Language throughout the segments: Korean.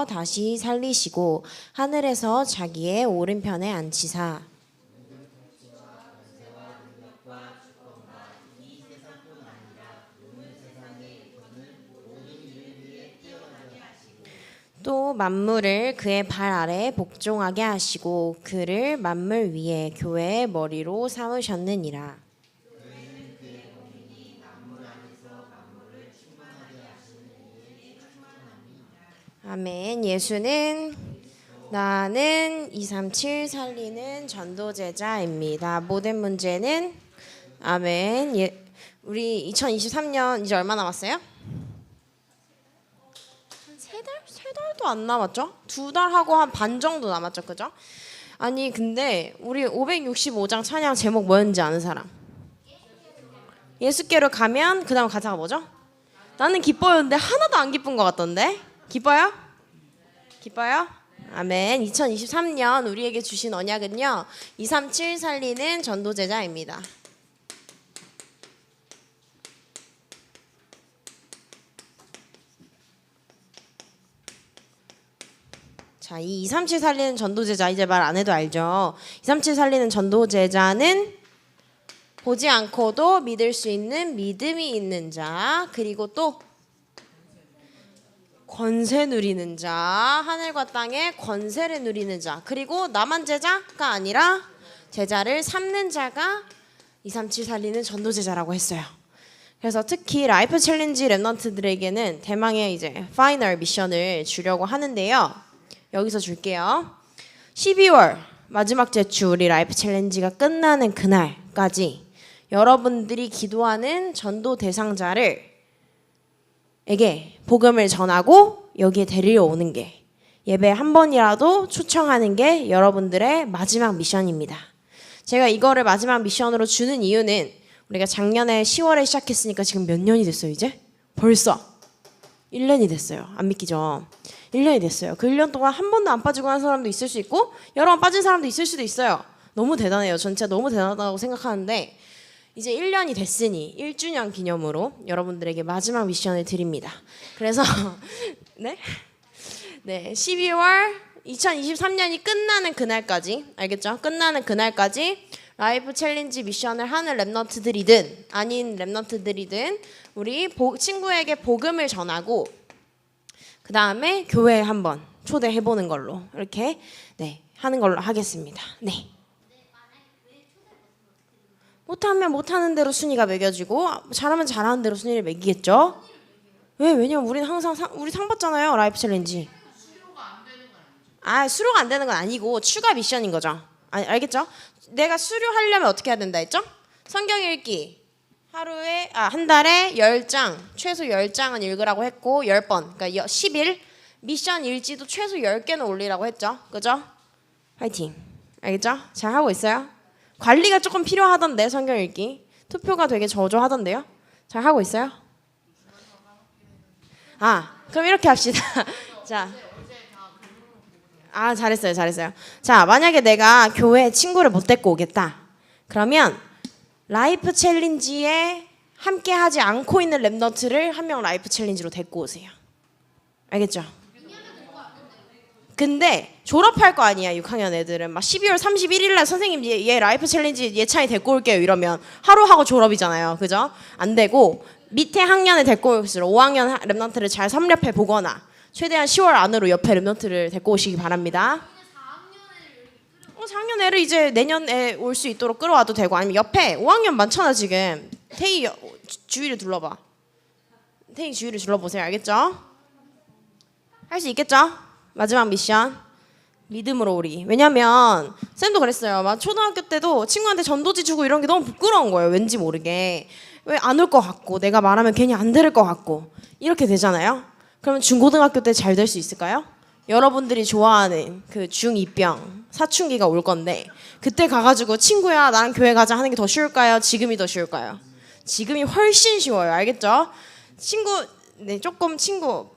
다시 살리시고 하늘에서 자기의 오른편에 앉히사 또 만물을 그의 발 아래 복종하게 하시고 그를 만물 위에 교회의 머리로 삼으셨느니라. 아멘. 예수는 나는 237 살리는 전도제자입니다. 모든 문제는 아멘. 우리 2023년 이제 얼마 남았어요? 세 달도 안 남았죠? 2달 하고 한 반 정도 남았죠, 그죠? 아니 근데 우리 565장 찬양 제목 뭐였는지 아는 사람? 예수께로 가면 그 다음 가사가 뭐죠? 나는 기뻐였는데 하나도 안 기쁜 것 같던데? 기뻐요? 기뻐요? 아멘. 2023년 우리에게 주신 언약은요 237 살리는 전도제자입니다. 자, 이 237 살리는 전도제자 이제 말 안 해도 알죠? 237 살리는 전도제자는 보지 않고도 믿을 수 있는 믿음이 있는 자, 그리고 또 권세 누리는 자, 하늘과 땅의 권세를 누리는 자, 그리고 나만 제자가 아니라 제자를 삼는 자가 237 살리는 전도제자라고 했어요. 그래서 특히 라이프 챌린지 랩넌트들에게는 대망의 이제 파이널 미션을 주려고 하는데요. 여기서 줄게요. 12월 마지막 제주 우리 라이프 챌린지가 끝나는 그날까지 여러분들이 기도하는 전도 대상자를 에게 복음을 전하고 여기에 데리러 오는 게 예배 한 번이라도 초청하는 게 여러분들의 마지막 미션입니다. 제가 이거를 마지막 미션으로 주는 이유는 우리가 작년에 10월에 시작했으니까 지금 몇 년이 됐어요 이제? 벌써 1년이 됐어요. 안 믿기죠? 1년이 됐어요. 그 1년 동안 한 번도 안 빠지고 한 사람도 있을 수 있고 여러 번 빠진 사람도 있을 수도 있어요. 너무 대단해요. 전 진짜 너무 대단하다고 생각하는데 이제 1년이 됐으니 1주년 기념으로 여러분들에게 마지막 미션을 드립니다. 그래서 네? 12월 2023년이 끝나는 그날까지 알겠죠? 끝나는 그날까지 라이프 챌린지 미션을 하는 랩넌트들이든 아닌 랩넌트들이든 우리 친구에게 복음을 전하고 그 다음에 교회에 한번 초대해보는 걸로 이렇게 하는 걸로 하겠습니다. 네. 못하면 못하는 대로 순위가 매겨지고 잘하면 잘하는 대로 순위를 매기겠죠. 왜? 왜냐면 우리는 항상 우리 상 받잖아요. 라이프 챌린지. 수료가 안 되는 건 아니고 추가 미션인 거죠. 알겠죠? 내가 수료하려면 어떻게 해야 된다 했죠? 성경 읽기 하루에 한 달에 10장 최소 10장은 읽으라고 했고 10번 그러니까 10일 미션 일지도 최소 10개는 올리라고 했죠. 그죠? 화이팅. 알겠죠? 잘 하고 있어요? 관리가 조금 필요하던데 성경 읽기 투표가 되게 저조하던데요. 잘 하고 있어요? 그럼 이렇게 합시다. 자, 잘했어요. 자, 만약에 내가 교회에 친구를 못 데리고 오겠다. 그러면 라이프 챌린지에 함께 하지 않고 있는 랩넌트를 한 명 라이프 챌린지로 데리고 오세요. 알겠죠? 근데 졸업할 거 아니야 6학년 애들은 막 12월 31일 날 선생님 얘 라이프 챌린지 예찬이 데리고 올게요 이러면 하루 하고 졸업이잖아요. 그죠? 안 되고 밑에 학년을 데리고 올수록 5학년 랩넌트를 잘 섭렵해 보거나 최대한 10월 안으로 옆에 랩넌트를 데리고 오시기 바랍니다. 4학년 애를 이제 내년에 올 수 있도록 끌어와도 되고 아니면 옆에 5학년 많잖아 지금. 태희 주위를 둘러봐. 태희 주위를 둘러보세요. 알겠죠? 할 수 있겠죠? 마지막 미션 믿음으로 우리. 왜냐면 쌤도 그랬어요. 막 초등학교 때도 친구한테 전도지 주고 이런 게 너무 부끄러운 거예요. 왠지 모르게 왜 안 올 것 같고 내가 말하면 괜히 안 들을 것 같고 이렇게 되잖아요. 그러면 중고등학교 때 잘 될 수 있을까요? 여러분들이 좋아하는 그 중2병 사춘기가 올 건데 그때 가가지고 친구야 나랑 교회 가자 하는 게 더 쉬울까요? 지금이 더 쉬울까요? 지금이 훨씬 쉬워요. 알겠죠? 조금 친구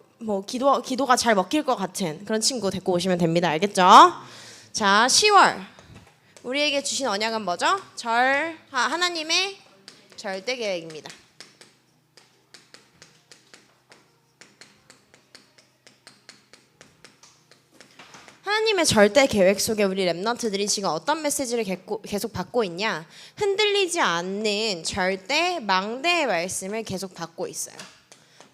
기도가 잘 먹힐 것 같은 그런 친구 데리고 오시면 됩니다. 알겠죠? 자, 10월 우리에게 주신 언약은 뭐죠? 하나님의 절대 계획입니다. 하나님의 절대 계획 속에 우리 렘넌트들이 지금 어떤 메시지를 계속 받고 있냐? 흔들리지 않는 절대 망대의 말씀을 계속 받고 있어요.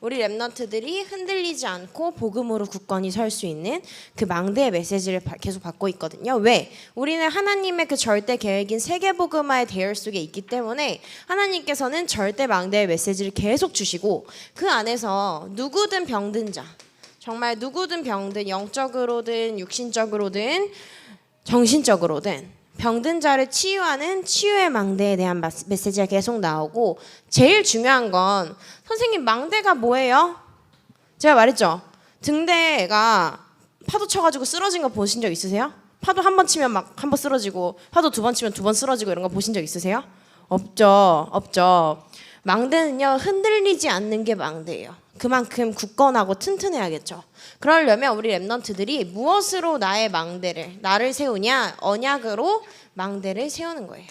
우리 렘넌트들이 흔들리지 않고 복음으로 굳건히 설 수 있는 그 망대의 메시지를 계속 받고 있거든요. 왜? 우리는 하나님의 그 절대 계획인 세계복음화의 대열 속에 있기 때문에 하나님께서는 절대 망대의 메시지를 계속 주시고 그 안에서 누구든 병든 자, 정말 누구든 병든 영적으로든 육신적으로든 정신적으로든 병든 자를 치유하는 치유의 망대에 대한 메시지가 계속 나오고 제일 중요한 건 선생님 망대가 뭐예요? 제가 말했죠. 등대가 파도 쳐가지고 쓰러진 거 보신 적 있으세요? 파도 한 번 치면 막 한 번 쓰러지고 파도 두 번 치면 두 번 쓰러지고 이런 거 보신 적 있으세요? 없죠. 망대는요 흔들리지 않는 게 망대예요. 그만큼 굳건하고 튼튼해야겠죠. 그러려면 우리 렘넌트들이 무엇으로 나를 세우냐? 언약으로 망대를 세우는 거예요.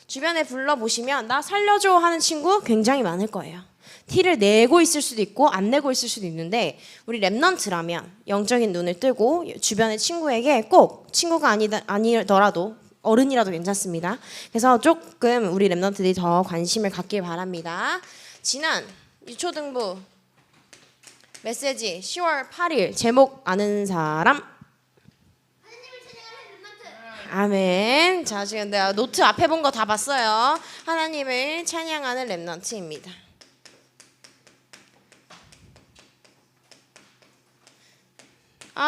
주변에 불러보시면 나 살려줘 하는 친구 굉장히 많을 거예요. 티를 내고 있을 수도 있고 안 내고 있을 수도 있는데 우리 렘넌트라면 영적인 눈을 뜨고 주변의 친구에게 꼭 친구가 아니더라도 어른이라도 괜찮습니다. 그래서 조금 우리 렘넌트들이 더 관심을 갖길 바랍니다. 지난 유초등부 메시지 10월 8일 제목 아는 사람? 아멘. 자, 지금 내가 노트 앞에 본 거 다 봤어요. 하나님을 찬양하는 렘넌트입니다.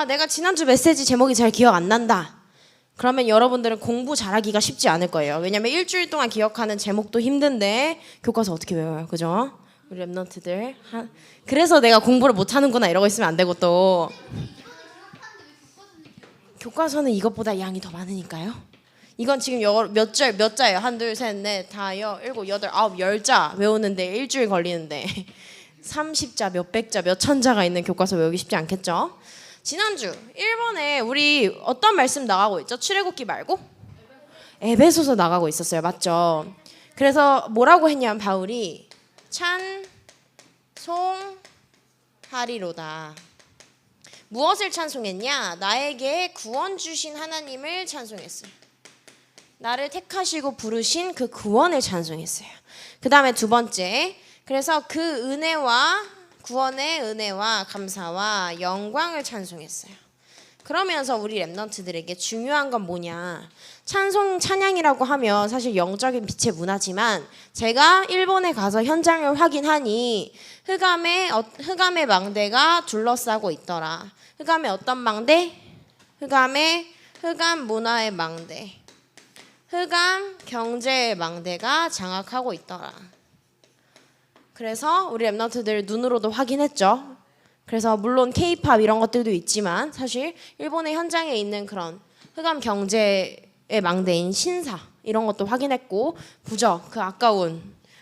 내가 지난주 메시지 제목이 잘 기억 안 난다. 그러면 여러분들은 공부 잘하기가 쉽지 않을 거예요. 왜냐면 일주일 동안 기억하는 제목도 힘든데 교과서 어떻게 외워요? 그죠? 우리 렘넌트들. 그래서 내가 공부를 못하는구나 이러고 있으면 안 되고 또 교과서는 이것보다 양이 더 많으니까요. 이건 지금 몇 자예요? 1, 2, 3, 4, 5, 7, 8, 9, 10자 외우는데 일주일 걸리는데 30자, 몇백자, 몇천자가 있는 교과서 외우기 쉽지 않겠죠? 지난주 1번에 우리 어떤 말씀 나가고 있죠? 출애굽기 말고? 에베소서 나가고 있었어요. 맞죠? 그래서 뭐라고 했냐면 바울이 찬송하리로다. 무엇을 찬송했냐? 나에게 구원 주신 하나님을 찬송했어요. 나를 택하시고 부르신 그 구원을 찬송했어요. 그 다음에 두 번째, 그래서 그 은혜와 구원의 은혜와 감사와 영광을 찬송했어요. 그러면서 우리 렘넌트들에게 중요한 건 뭐냐? 찬양이라고 하면 사실 영적인 빛의 문화지만 제가 일본에 가서 현장을 확인하니 흑암의 망대가 둘러싸고 있더라. 흑암의 어떤 망대? 흑암 문화의 망대. 흑암 경제의 망대가 장악하고 있더라. 그래서 우리 렘넌트들 눈으로도 확인했죠. 그래서 물론 K-팝 이런 것들도 있지만 사실 일본의 현장에 있는 그런 흑암 경제의 망대인 신사 이런 것도 확인했고 부적 그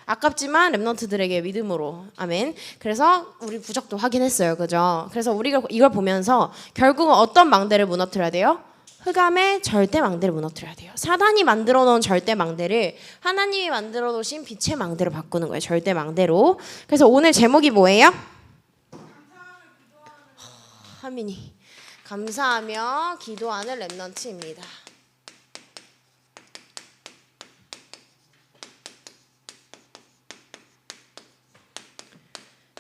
아깝지만 렘넌트들에게 믿음으로 아멘. 그래서 우리 부적도 확인했어요. 그죠? 그래서 우리가 이걸 보면서 결국은 어떤 망대를 무너뜨려야 돼요? 흑암의 절대 망대를 무너뜨려야 돼요. 사단이 만들어 놓은 절대 망대를 하나님이 만들어 놓으신 빛의 망대로 바꾸는 거예요. 절대 망대로. 그래서 오늘 제목이 뭐예요? 하민이 감사하며 기도하는 렘넌트입니다.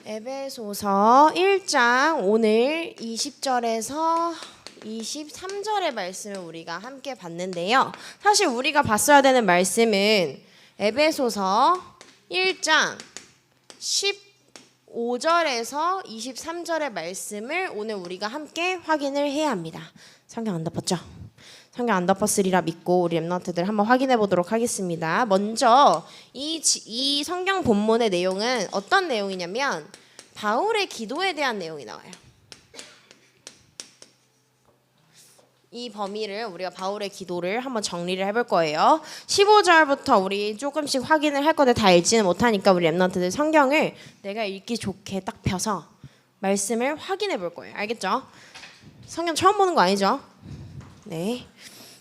에베소서 1장 오늘 20절에서 23절의 말씀을 우리가 함께 봤는데요. 사실 우리가 봤어야 되는 말씀은 에베소서 1장 15절에서 23절의 말씀을 오늘 우리가 함께 확인을 해야 합니다. 성경 안 덮었죠? 성경 안 덮었으리라 믿고 우리 렘넌트들 한번 확인해 보도록 하겠습니다. 먼저 이 성경 본문의 내용은 어떤 내용이냐면 바울의 기도에 대한 내용이 나와요. 이 범위를 우리가 바울의 기도를 한번 정리를 해볼 거예요. 15절부터 우리 조금씩 확인을 할 건데 다 읽지는 못하니까 우리 렘넌트들 성경을 내가 읽기 좋게 딱 펴서 말씀을 확인해 볼 거예요. 알겠죠? 성경 처음 보는 거 아니죠? 네.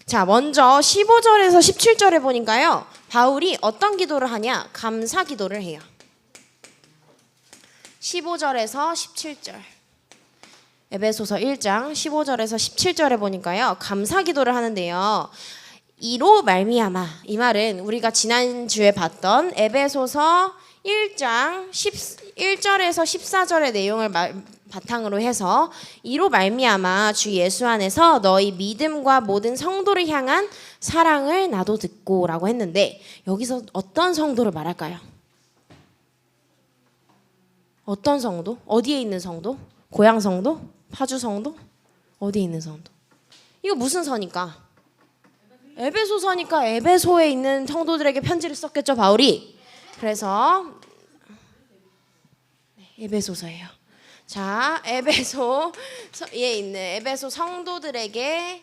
자, 먼저 15절에서 17절에 보니까요. 바울이 어떤 기도를 하냐? 감사 기도를 해요. 15절에서 17절. 에베소서 1장 15절에서 17절에 보니까요. 감사 기도를 하는데요. 이로 말미암아, 이 말은 우리가 지난주에 봤던 에베소서 1장 1절에서 14절의 내용을 바탕으로 해서 이로 말미암아 주 예수 안에서 너희 믿음과 모든 성도를 향한 사랑을 나도 듣고 라고 했는데 여기서 어떤 성도를 말할까요? 어떤 성도? 어디에 있는 성도? 고향 성도? 파주 성도? 어디에 있는 성도? 이거 무슨 서니까? 에베소서니까 에베소에 있는 성도들에게 편지를 썼겠죠, 바울이. 그래서 에베소서예요. 자, 에베소에 있는 에베소 성도들에게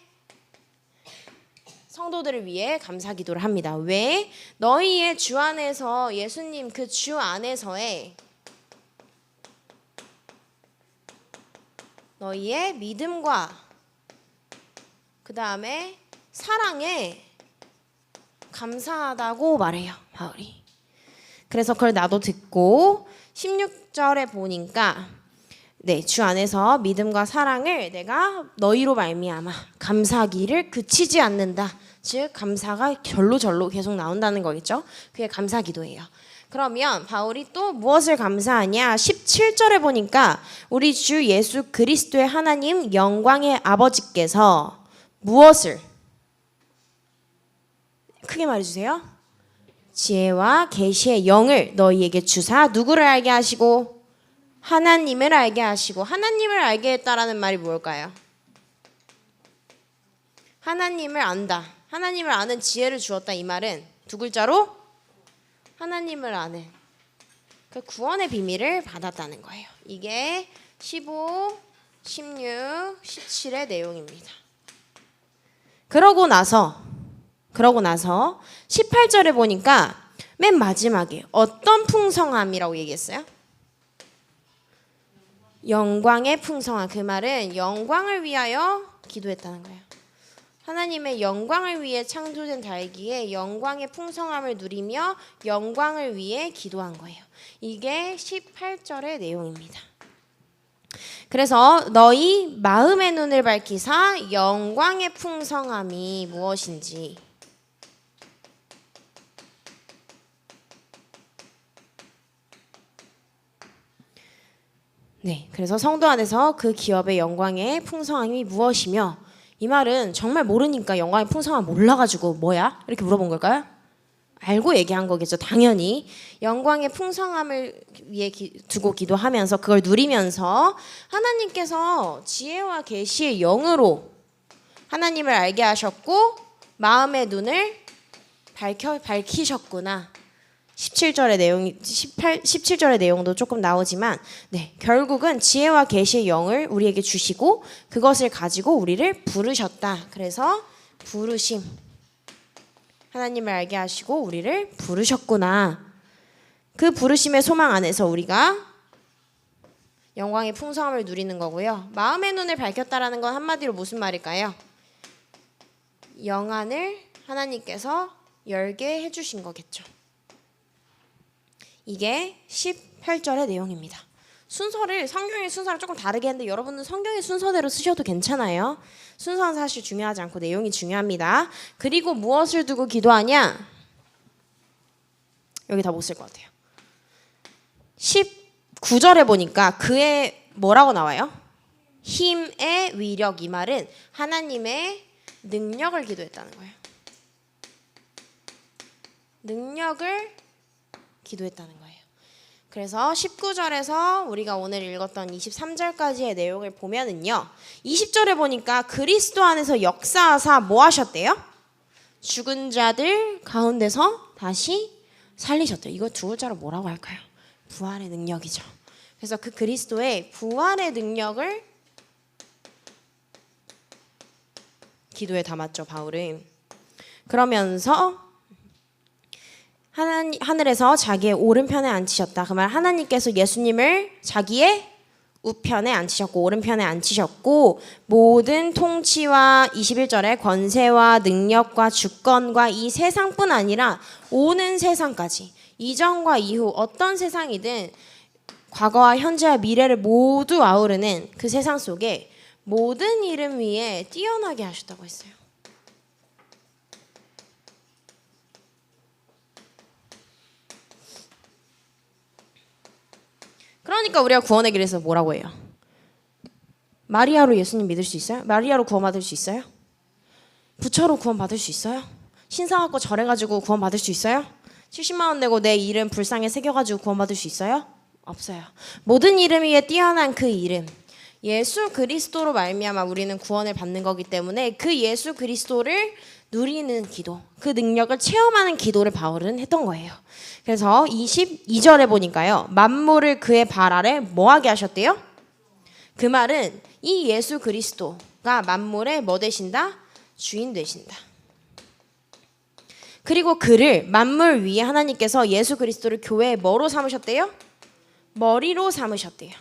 성도들을 위해 감사 기도를 합니다. 왜? 너희의 주 안에서 예수님 그 주 안에서의 너희의 믿음과 그 다음에 사랑에 감사하다고 말해요, 바울이. 그래서 그걸 나도 듣고 16절에 보니까 주 안에서 믿음과 사랑을 내가 너희로 말미암아 감사하기를 그치지 않는다. 즉 감사가 절로 계속 나온다는 거겠죠. 그게 감사 기도예요. 그러면 바울이 또 무엇을 감사하냐? 17절에 보니까 우리 주 예수 그리스도의 하나님 영광의 아버지께서 무엇을 크게 말해주세요. 지혜와 계시의 영을 너희에게 주사 누구를 알게 하시고 하나님을 알게 하시고. 하나님을 알게 했다라는 말이 뭘까요? 하나님을 안다. 하나님을 아는 지혜를 주었다. 이 말은 두 글자로 하나님을 아는 그 구원의 비밀을 받았다는 거예요. 이게 15, 16, 17의 내용입니다. 그러고 나서 18절에 보니까 맨 마지막에 어떤 풍성함이라고 얘기했어요? 영광의 풍성함. 그 말은 영광을 위하여 기도했다는 거예요. 하나님의 영광을 위해 창조된 달기에 영광의 풍성함을 누리며 영광을 위해 기도한 거예요. 이게 18절의 내용입니다. 그래서 너희 마음의 눈을 밝히사 영광의 풍성함이 무엇인지 그래서 성도 안에서 그 기업의 영광의 풍성함이 무엇이며 이 말은 정말 모르니까 영광의 풍성함 몰라가지고 뭐야? 이렇게 물어본 걸까요? 알고 얘기한 거겠죠. 당연히 영광의 풍성함을 위해 두고 기도하면서 그걸 누리면서 하나님께서 지혜와 계시의 영으로 하나님을 알게 하셨고 마음의 눈을 밝히셨구나. 17절의 내용도 조금 나오지만 결국은 지혜와 계시의 영을 우리에게 주시고 그것을 가지고 우리를 부르셨다. 그래서 부르심. 하나님을 알게 하시고 우리를 부르셨구나. 그 부르심의 소망 안에서 우리가 영광의 풍성함을 누리는 거고요. 마음의 눈을 밝혔다라는 건 한마디로 무슨 말일까요? 영안을 하나님께서 열게 해주신 거겠죠. 이게 18절의 내용입니다. 성경의 순서를 조금 다르게 했는데 여러분은 성경의 순서대로 쓰셔도 괜찮아요. 순서는 사실 중요하지 않고 내용이 중요합니다. 그리고 무엇을 두고 기도하냐? 여기 다 못 쓸 것 같아요. 19절에 보니까 그의 뭐라고 나와요? 힘의 위력. 이 말은 하나님의 능력을 기도했다는 거예요. 능력을 기도했다는 거예요. 그래서 19절에서 우리가 오늘 읽었던 23절까지의 내용을 보면은요. 20절에 보니까 그리스도 안에서 역사하사 뭐 하셨대요? 죽은 자들 가운데서 다시 살리셨대요. 이거 두 글자로 뭐라고 할까요? 부활의 능력이죠. 그래서 그 그리스도의 부활의 능력을 기도에 담았죠, 바울은. 그러면서 하늘에서 자기의 오른편에 앉히셨다. 그 말 하나님께서 예수님을 자기의 우편에 앉히셨고 오른편에 앉히셨고 모든 통치와 21절에 권세와 능력과 주권과 이 세상뿐 아니라 오는 세상까지 이전과 이후 어떤 세상이든 과거와 현재와 미래를 모두 아우르는 그 세상 속에 모든 이름 위에 뛰어나게 하셨다고 했어요. 그러니까 우리가 구원의 길에서 뭐라고 해요? 마리아로 예수님 믿을 수 있어요? 마리아로 구원받을 수 있어요? 부처로 구원받을 수 있어요? 신사갖고 절해가지고 구원받을 수 있어요? 70만 원 내고 내 이름 불상에 새겨가지고 구원받을 수 있어요? 없어요. 모든 이름 위에 뛰어난 그 이름, 예수 그리스도로 말미암아 우리는 구원을 받는 거기 때문에 그 예수 그리스도를 누리는 기도, 그 능력을 체험하는 기도를 바울은 했던 거예요. 그래서 22절에 보니까요, 만물을 그의 발 아래 뭐하게 하셨대요? 그 말은 이 예수 그리스도가 만물의 뭐 되신다? 주인 되신다. 그리고 그를 만물 위에 하나님께서 예수 그리스도를 교회의 뭐로 삼으셨대요? 머리로 삼으셨대요.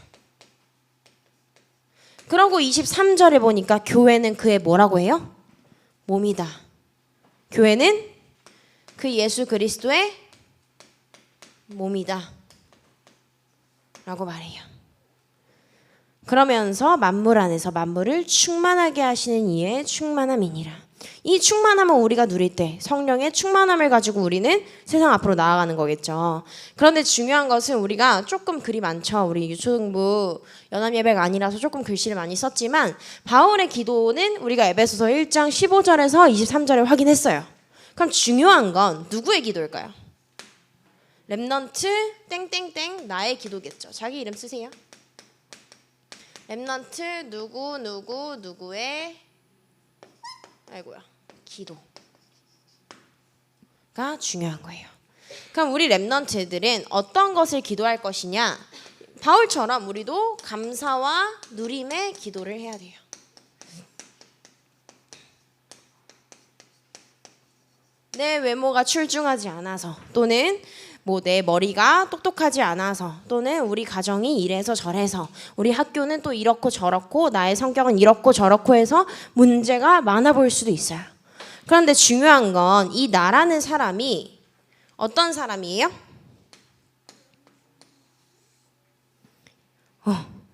그러고 23절에 보니까 교회는 그의 뭐라고 해요? 몸이다. 교회는 그 예수 그리스도의 몸이다 라고 말해요. 그러면서 만물 안에서 만물을 충만하게 하시는 이의 충만함이니라. 이 충만함은 우리가 누릴 때 성령의 충만함을 가지고 우리는 세상 앞으로 나아가는 거겠죠. 그런데 중요한 것은 우리가 조금 글이 많죠. 우리 유초등부 연합예배가 아니라서 조금 글씨를 많이 썼지만 바울의 기도는 우리가 에베소서 1장 15절에서 23절에 확인했어요. 그럼 중요한 건 누구의 기도일까요? 렘넌트 땡땡땡 나의 기도겠죠. 자기 이름 쓰세요. 렘넌트 누구의 아이고야 기도가 중요한 거예요. 그럼 우리 렘넌트들은 어떤 것을 기도할 것이냐? 바울처럼 우리도 감사와 누림의 기도를 해야 돼요. 내 외모가 출중하지 않아서 또는 뭐 내 머리가 똑똑하지 않아서 또는 우리 가정이 이래서 저래서 우리 학교는 또 이렇고 저렇고 나의 성격은 이렇고 저렇고 해서 문제가 많아 보일 수도 있어요. 그런데 중요한 건 이 나라는 사람이 어떤 사람이에요?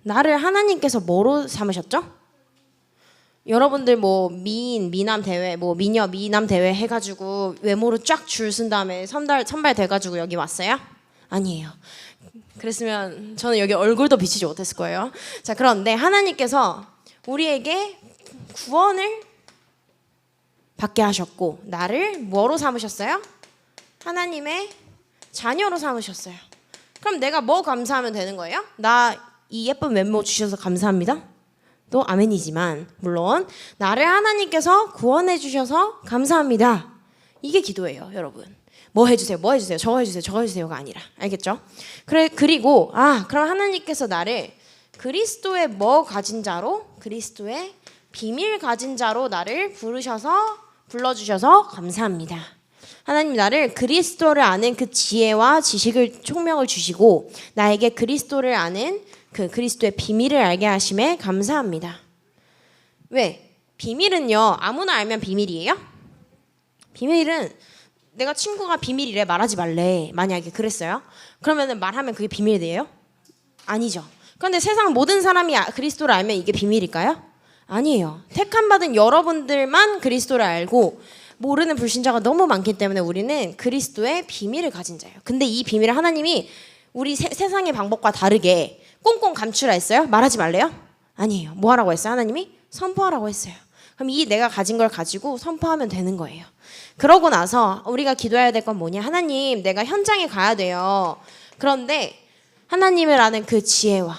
나를 하나님께서 뭐로 삼으셨죠? 여러분들 뭐 미남 대회, 뭐 미녀 미남 대회 해가지고 외모로 쫙 줄 쓴 다음에 선발 돼가지고 여기 왔어요? 아니에요. 그랬으면 저는 여기 얼굴도 비치지 못했을 거예요. 자, 그런데 하나님께서 우리에게 구원을 받게 하셨고 나를 뭐로 삼으셨어요? 하나님의 자녀로 삼으셨어요. 그럼 내가 뭐 감사하면 되는 거예요? 나 이 예쁜 외모 주셔서 감사합니다. 또 아멘이지만 물론 나를 하나님께서 구원해 주셔서 감사합니다. 이게 기도예요, 여러분. 뭐 해주세요, 뭐 해주세요, 저거 해주세요, 저거 해주세요가 아니라 알겠죠? 그리고 그럼 하나님께서 나를 그리스도의 뭐 가진 자로, 그리스도의 비밀 가진 자로 나를 불러주셔서 감사합니다. 하나님 나를 그리스도를 아는 그 지혜와 지식을 총명을 주시고 나에게 그리스도를 아는 그 그리스도의 비밀을 알게 하심에 감사합니다. 왜? 비밀은요 아무나 알면 비밀이에요? 비밀은 내가 친구가 비밀이래 말하지 말래 만약에 그랬어요? 그러면 말하면 그게 비밀이 돼요? 아니죠. 그런데 세상 모든 사람이 그리스도를 알면 이게 비밀일까요? 아니에요. 택함받은 여러분들만 그리스도를 알고 모르는 불신자가 너무 많기 때문에 우리는 그리스도의 비밀을 가진 자예요. 근데 이 비밀을 하나님이 우리 세상의 방법과 다르게 꽁꽁 감추라 했어요? 말하지 말래요? 아니에요. 뭐 하라고 했어요? 하나님이 선포하라고 했어요. 그럼 이 내가 가진 걸 가지고 선포하면 되는 거예요. 그러고 나서 우리가 기도해야 될 건 뭐냐? 하나님 내가 현장에 가야 돼요. 그런데 하나님을 아는 그 지혜와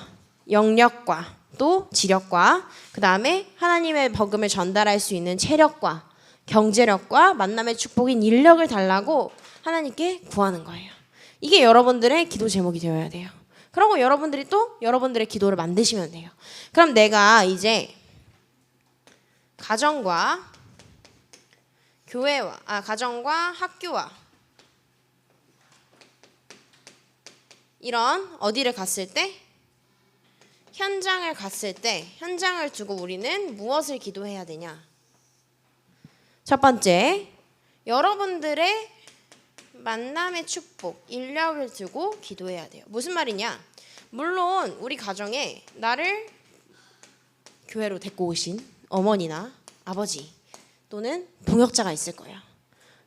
영역과 또 지력과 그 다음에 하나님의 복음을 전달할 수 있는 체력과 경제력과 만남의 축복인 인력을 달라고 하나님께 구하는 거예요. 이게 여러분들의 기도 제목이 되어야 돼요. 그리고 여러분들이 또 여러분들의 기도를 만드시면 돼요. 그럼 내가 이제 가정과 학교와 이런 어디를 갔을 때 현장을 갔을 때 현장을 두고 우리는 무엇을 기도해야 되냐? 첫 번째, 여러분들의 만남의 축복, 인력을 두고 기도해야 돼요. 무슨 말이냐? 물론 우리 가정에 나를 교회로 데리고 오신 어머니나 아버지 또는 동역자가 있을 거예요.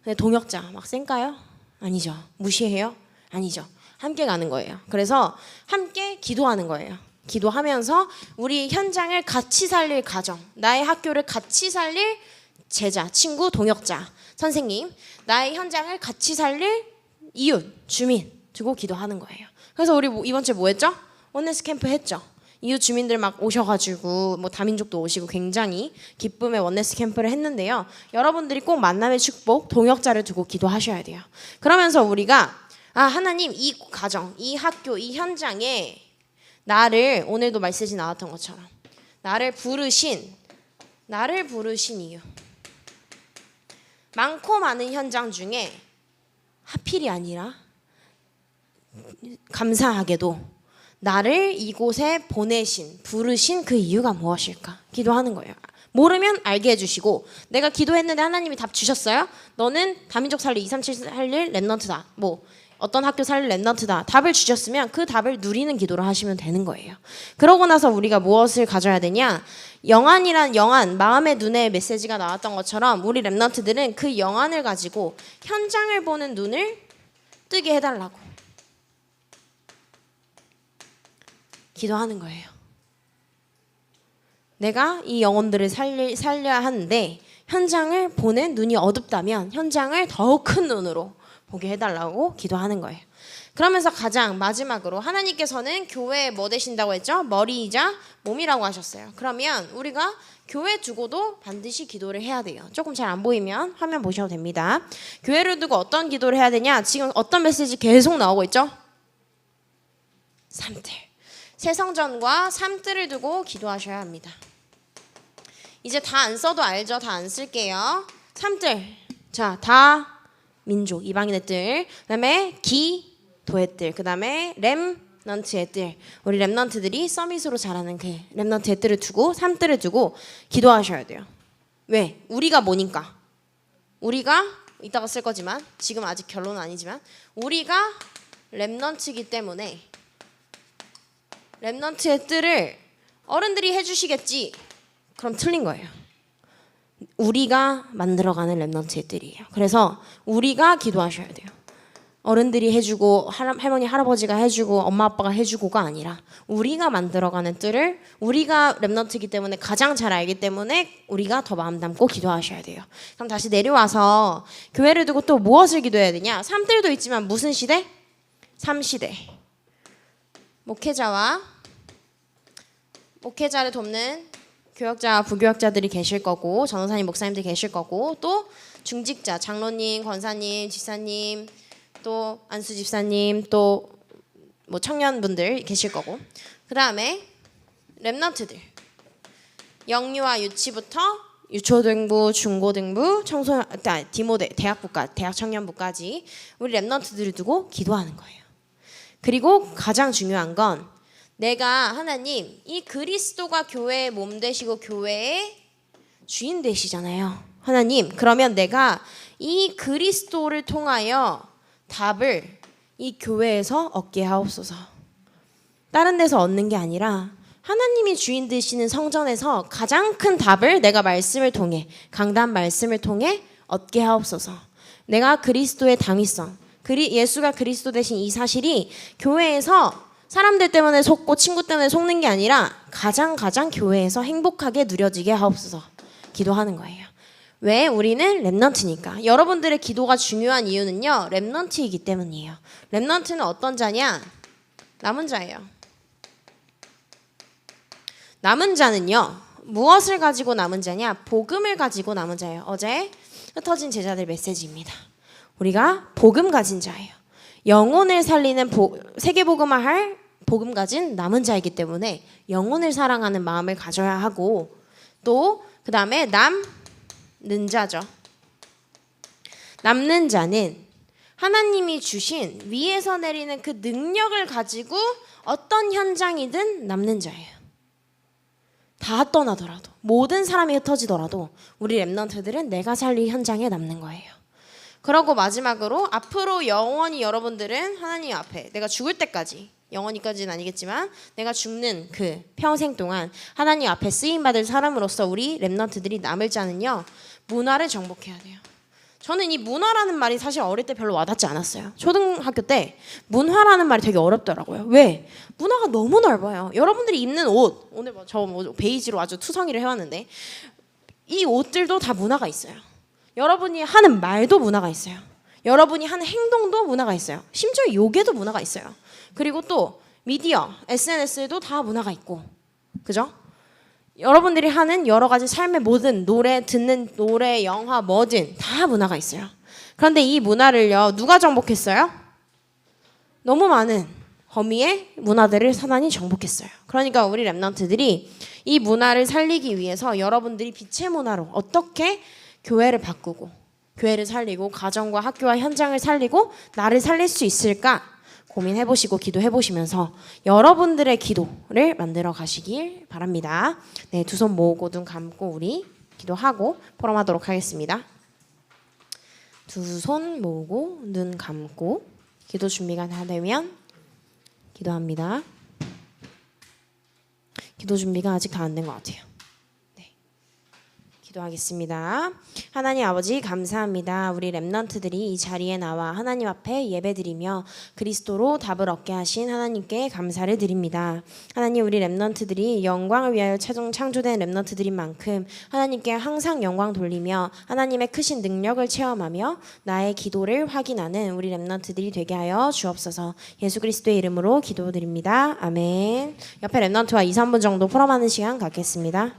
근데 동역자 막 센가요? 아니죠. 무시해요? 아니죠. 함께 가는 거예요. 그래서 함께 기도하는 거예요. 기도하면서 우리 현장을 같이 살릴 가정, 나의 학교를 같이 살릴 제자, 친구, 동역자, 선생님, 나의 현장을 같이 살릴 이웃, 주민 두고 기도하는 거예요. 그래서 우리 이번 주에 뭐 했죠? 원네스 캠프 했죠. 이웃 주민들 막 오셔가지고 뭐 다민족도 오시고 굉장히 기쁨의 원네스 캠프를 했는데요. 여러분들이 꼭 만남의 축복, 동역자를 두고 기도하셔야 돼요. 그러면서 우리가 하나님 이 가정, 이 학교, 이 현장에 나를 오늘도 메시지 나왔던 것처럼 나를 부르신 이유 많고 많은 현장 중에 하필이 아니라 감사하게도 나를 이곳에 부르신 그 이유가 무엇일까? 기도하는 거예요. 모르면 알게 해주시고 내가 기도했는데 하나님이 답 주셨어요? 너는 다민족 살릴 237 살릴 랩넌트다. 뭐 어떤 학교 살릴 랩넌트다. 답을 주셨으면 그 답을 누리는 기도를 하시면 되는 거예요. 그러고 나서 우리가 무엇을 가져야 되냐? 영안이란 영안, 마음의 눈에 메시지가 나왔던 것처럼 우리 랩넌트들은 그 영안을 가지고 현장을 보는 눈을 뜨게 해달라고 기도하는 거예요. 내가 이 영혼들을 살려야 하는데 현장을 보는 눈이 어둡다면 현장을 더욱 큰 눈으로 보게 해달라고 기도하는 거예요. 그러면서 가장 마지막으로 하나님께서는 교회에 뭐 되신다고 했죠? 머리이자 몸이라고 하셨어요. 그러면 우리가 교회 두고도 반드시 기도를 해야 돼요. 조금 잘 안 보이면 화면 보셔도 됩니다. 교회를 두고 어떤 기도를 해야 되냐? 지금 어떤 메시지 계속 나오고 있죠? 삶들. 새 성전과 삶들을 두고 기도하셔야 합니다. 이제 다 안 써도 알죠? 다 안 쓸게요. 삶들. 자, 다 민족, 이방인의 뜰. 그다음에 기도의 뜰. 그다음에 렘넌트의 뜰. 우리 렘넌트들이 서밋으로 자라는 그 렘넌트의 뜰을 두고 삶들을 두고 기도하셔야 돼요. 왜? 우리가 뭐니까? 우리가 이따가 쓸 거지만 지금 아직 결론은 아니지만 우리가 렘넌트이기 때문에 렘넌트의 뜰을 어른들이 해주시겠지. 그럼 틀린 거예요. 우리가 만들어가는 렘넌트의 뜰이에요. 그래서 우리가 기도하셔야 돼요. 어른들이 해주고 할머니 할아버지가 해주고 엄마 아빠가 해주고가 아니라 우리가 만들어가는 뜰을 우리가 렘넌트이기 때문에 가장 잘 알기 때문에 우리가 더 마음 담고 기도하셔야 돼요. 그럼 다시 내려와서 교회를 두고 또 무엇을 기도해야 되냐? 삶들도 있지만 무슨 시대? 삶시대. 목회자를 돕는 교역자, 부교역자들이 계실 거고 전도사님, 목사님들 계실 거고 또 중직자, 장로님, 권사님, 집사님, 또 안수 집사님, 또 뭐 청년분들 계실 거고 그 다음에 렘넌트들 영유아 유치부터 유초등부, 중고등부, 디모데, 대학 청년부까지 우리 렘넌트들을 두고 기도하는 거예요. 그리고 가장 중요한 건 내가 하나님 이 그리스도가 교회의 몸 되시고 교회의 주인 되시잖아요. 하나님 그러면 내가 이 그리스도를 통하여 답을 이 교회에서 얻게 하옵소서. 다른 데서 얻는 게 아니라 하나님이 주인 되시는 성전에서 가장 큰 답을 내가 말씀을 통해 강단 말씀을 통해 얻게 하옵소서. 내가 그리스도의 당위성 예수가 그리스도 되신 이 사실이 교회에서 사람들 때문에 속고 친구 때문에 속는 게 아니라 가장 교회에서 행복하게 누려지게 하옵소서 기도하는 거예요. 왜? 우리는 렘넌트니까. 여러분들의 기도가 중요한 이유는요. 렘넌트이기 때문이에요. 렘넌트는 어떤 자냐? 남은 자예요. 남은 자는요. 무엇을 가지고 남은 자냐? 복음을 가지고 남은 자예요. 어제 흩어진 제자들 메시지입니다. 우리가 복음 가진 자예요. 영혼을 살리는 세계복음화할 복음 가진 남은 자이기 때문에 영혼을 사랑하는 마음을 가져야 하고 또 그 다음에 남는 자죠. 남는 자는 하나님이 주신 위에서 내리는 그 능력을 가지고 어떤 현장이든 남는 자예요. 다 떠나더라도 모든 사람이 흩어지더라도 우리 렘넌트들은 내가 살릴 현장에 남는 거예요. 그러고 마지막으로 앞으로 영원히 여러분들은 하나님 앞에 내가 죽을 때까지 영원히까지는 아니겠지만 내가 죽는 그 평생 동안 하나님 앞에 쓰임받을 사람으로서 우리 렘넌트들이 남을 자는요, 문화를 정복해야 돼요. 저는 이 문화라는 말이 사실 어릴 때 별로 와닿지 않았어요. 초등학교 때 문화라는 말이 되게 어렵더라고요. 왜? 문화가 너무 넓어요. 여러분들이 입는 옷, 오늘 저 베이지로 아주 투성이를 해왔는데 이 옷들도 다 문화가 있어요. 여러분이 하는 말도 문화가 있어요. 여러분이 하는 행동도 문화가 있어요. 심지어 요괴도 문화가 있어요. 그리고 또 미디어, SNS에도 다 문화가 있고, 그죠? 여러분들이 하는 여러 가지 삶의 모든 노래, 듣는 노래, 영화, 뭐든 다 문화가 있어요. 그런데 이 문화를요, 누가 정복했어요? 너무 많은 범위의 문화들을 사단이 정복했어요. 그러니까 우리 렘넌트들이 이 문화를 살리기 위해서 여러분들이 빛의 문화로 어떻게 교회를 바꾸고 교회를 살리고 가정과 학교와 현장을 살리고 나를 살릴 수 있을까 고민해보시고 기도해보시면서 여러분들의 기도를 만들어 가시길 바랍니다. 네, 두 손 모으고 눈 감고 우리 기도하고 포럼하도록 하겠습니다. 두 손 모으고 눈 감고 기도 준비가 다 되면 기도합니다. 기도 준비가 아직 다 안 된 것 같아요. 기도하겠습니다. 하나님 아버지 감사합니다. 우리 렘넌트들이 이 자리에 나와 하나님 앞에 예배드리며 그리스도로 답을 얻게 하신 하나님께 감사를 드립니다. 하나님 우리 렘넌트들이 영광을 위하여 창조된 렘넌트들인 만큼 하나님께 항상 영광 돌리며 하나님의 크신 능력을 체험하며 나의 기도를 확인하는 우리 렘넌트들이 되게 하여 주옵소서. 예수 그리스도의 이름으로 기도드립니다. 아멘. 옆에 렘넌트와 2, 3분 정도 포럼하는 시간 갖겠습니다.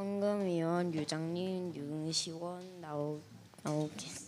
헌금위원, 유장님, 윤시원 나오겠습니다.